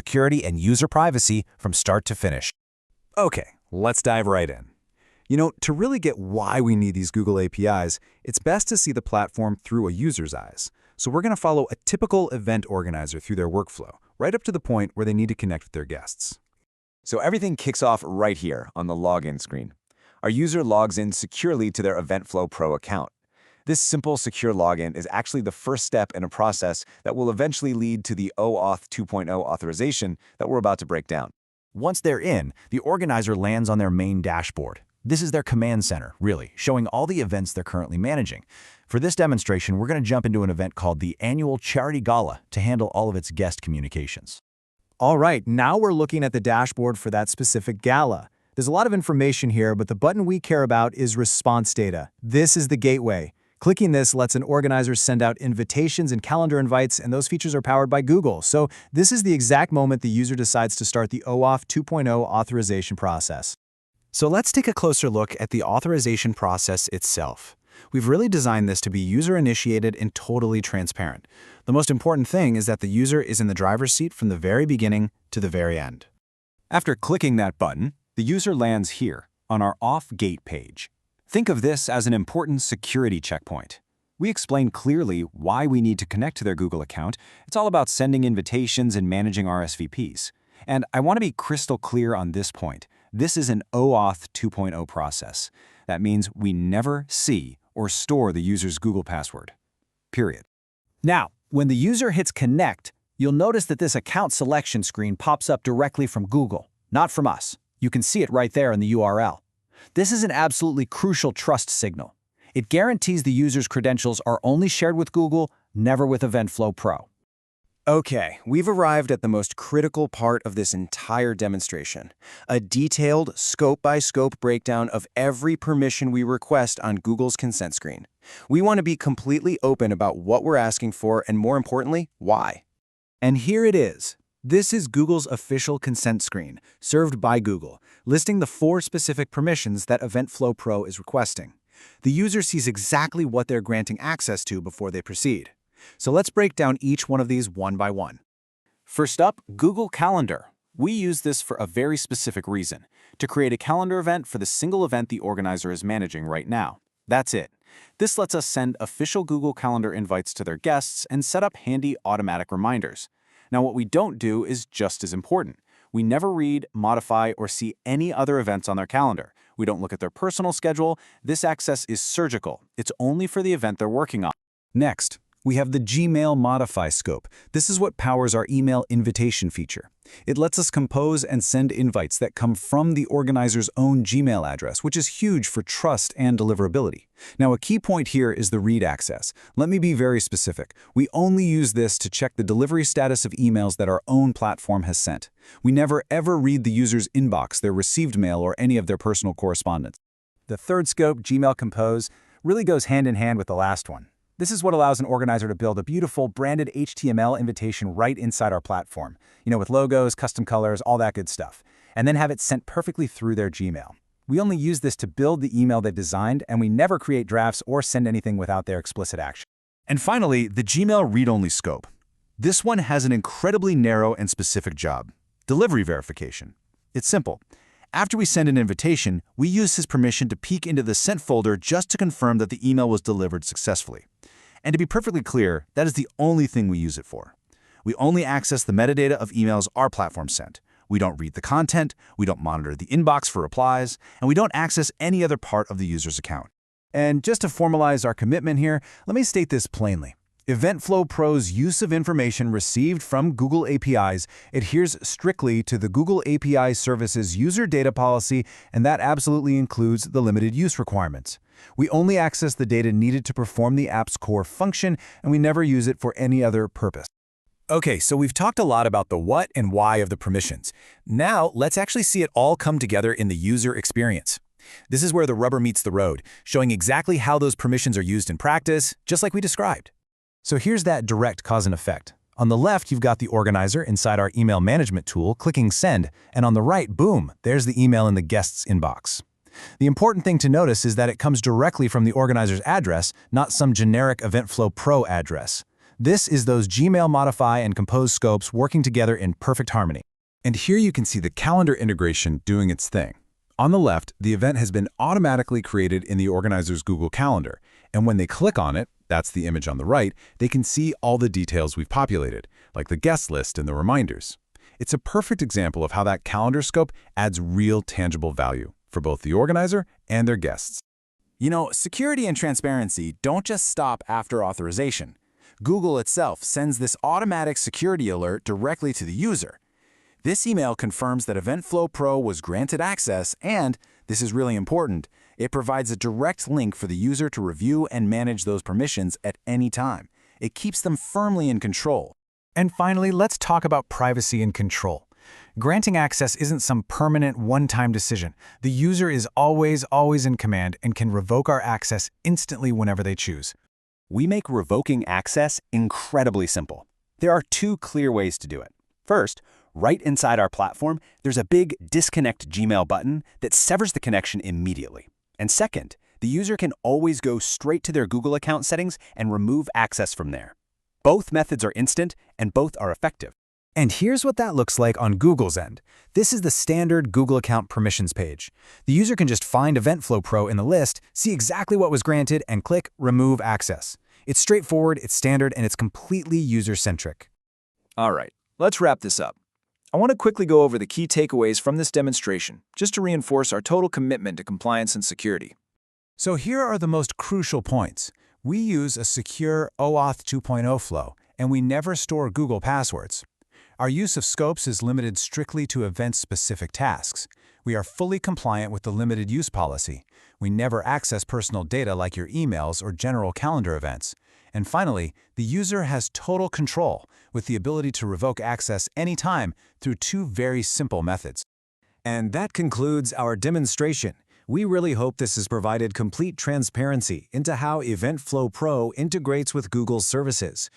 security and user privacy from start to finish. Okay, let's dive right in. To really get why we need these Google APIs, it's best to see the platform through a user's eyes. So we're going to follow a typical event organizer through their workflow, right up to the point where they need to connect with their guests. So everything kicks off right here on the login screen. Our user logs in securely to their EventFlowPro account. This simple, secure login is actually the first step in a process that will eventually lead to the OAuth 2.0 authorization that we're about to break down. Once they're in, the organizer lands on their main dashboard. This is their command center, really, showing all the events they're currently managing. For this demonstration, we're going to jump into an event called the Annual Charity Gala to handle all of its guest communications. All right, now we're looking at the dashboard for that specific gala. There's a lot of information here, but the button we care about is response data. This is the gateway. Clicking this lets an organizer send out invitations and calendar invites, and those features are powered by Google. So this is the exact moment the user decides to start the OAuth 2.0 authorization process. So let's take a closer look at the authorization process itself. We've really designed this to be user-initiated and totally transparent. The most important thing is that the user is in the driver's seat from the very beginning to the very end. After clicking that button, the user lands here on our Off Gate page. Think of this as an important security checkpoint. We explain clearly why we need to connect to their Google account. It's all about sending invitations and managing RSVPs. And I want to be crystal clear on this point. This is an OAuth 2.0 process. That means we never see or store the user's Google password. Period. Now, when the user hits Connect, you'll notice that this account selection screen pops up directly from Google, not from us. You can see it right there in the URL. This is an absolutely crucial trust signal. It guarantees the user's credentials are only shared with Google, never with EventFlowPro. Okay, we've arrived at the most critical part of this entire demonstration, a detailed scope-by-scope breakdown of every permission we request on Google's consent screen. We want to be completely open about what we're asking for and, more importantly, why. And here it is. This is Google's official consent screen, served by Google, listing the 4 specific permissions that EventFlowPro is requesting. The user sees exactly what they're granting access to before they proceed. So let's break down each one of these one by one. First up, Google Calendar. We use this for a very specific reason, to create a calendar event for the single event the organizer is managing right now. That's it. This lets us send official Google Calendar invites to their guests and set up handy automatic reminders. Now, what we don't do is just as important. We never read, modify, or see any other events on their calendar. We don't look at their personal schedule. This access is surgical. It's only for the event they're working on. Next, we have the Gmail Modify scope. This is what powers our email invitation feature. It lets us compose and send invites that come from the organizer's own Gmail address, which is huge for trust and deliverability. Now, a key point here is the read access. Let me be very specific. We only use this to check the delivery status of emails that our own platform has sent. We never ever read the user's inbox, their received mail, or any of their personal correspondence. The third scope, Gmail Compose, really goes hand in hand with the last one. This is what allows an organizer to build a beautiful branded HTML invitation right inside our platform, with logos, custom colors, all that good stuff, and then have it sent perfectly through their Gmail. We only use this to build the email they've designed, and we never create drafts or send anything without their explicit action. And finally, the Gmail read-only scope. This one has an incredibly narrow and specific job: delivery verification. It's simple. After we send an invitation, we use his permission to peek into the sent folder just to confirm that the email was delivered successfully. And to be perfectly clear, that is the only thing we use it for. We only access the metadata of emails our platform sent. We don't read the content, we don't monitor the inbox for replies, and we don't access any other part of the user's account. And just to formalize our commitment here, let me state this plainly. EventFlowPro's use of information received from Google APIs adheres strictly to the Google API Services user data policy, and that absolutely includes the limited use requirements. We only access the data needed to perform the app's core function, and we never use it for any other purpose. Okay, so we've talked a lot about the what and why of the permissions. Now, let's actually see it all come together in the user experience. This is where the rubber meets the road, showing exactly how those permissions are used in practice, just like we described. So here's that direct cause and effect. On the left, you've got the organizer inside our email management tool clicking send, and on the right, boom, there's the email in the guest's inbox. The important thing to notice is that it comes directly from the organizer's address, not some generic EventFlowPro address. This is those Gmail Modify and Compose scopes working together in perfect harmony. And here you can see the calendar integration doing its thing. On the left, the event has been automatically created in the organizer's Google Calendar, and when they click on it, that's the image on the right, they can see all the details we've populated, like the guest list and the reminders. It's a perfect example of how that calendar scope adds real tangible value for both the organizer and their guests. You know, security and transparency don't just stop after authorization. Google itself sends this automatic security alert directly to the user. This email confirms that EventFlowPro was granted access and, this is really important, it provides a direct link for the user to review and manage those permissions at any time. It keeps them firmly in control. And finally, let's talk about privacy and control. Granting access isn't some permanent one-time decision. The user is always in command and can revoke our access instantly whenever they choose. We make revoking access incredibly simple. There are two clear ways to do it. First, right inside our platform, there's a big Disconnect Gmail button that severs the connection immediately. And second, the user can always go straight to their Google account settings and remove access from there. Both methods are instant and both are effective. And here's what that looks like on Google's end. This is the standard Google account permissions page. The user can just find EventFlowPro in the list, see exactly what was granted, and click Remove Access. It's straightforward, it's standard, and it's completely user-centric. All right, let's wrap this up. I want to quickly go over the key takeaways from this demonstration, just to reinforce our total commitment to compliance and security. So here are the most crucial points. We use a secure OAuth 2.0 flow, and we never store Google passwords. Our use of scopes is limited strictly to event-specific tasks. We are fully compliant with the limited use policy. We never access personal data like your emails or general calendar events. And finally, the user has total control with the ability to revoke access anytime through two very simple methods. And that concludes our demonstration. We really hope this has provided complete transparency into how EventFlowPro integrates with Google's services.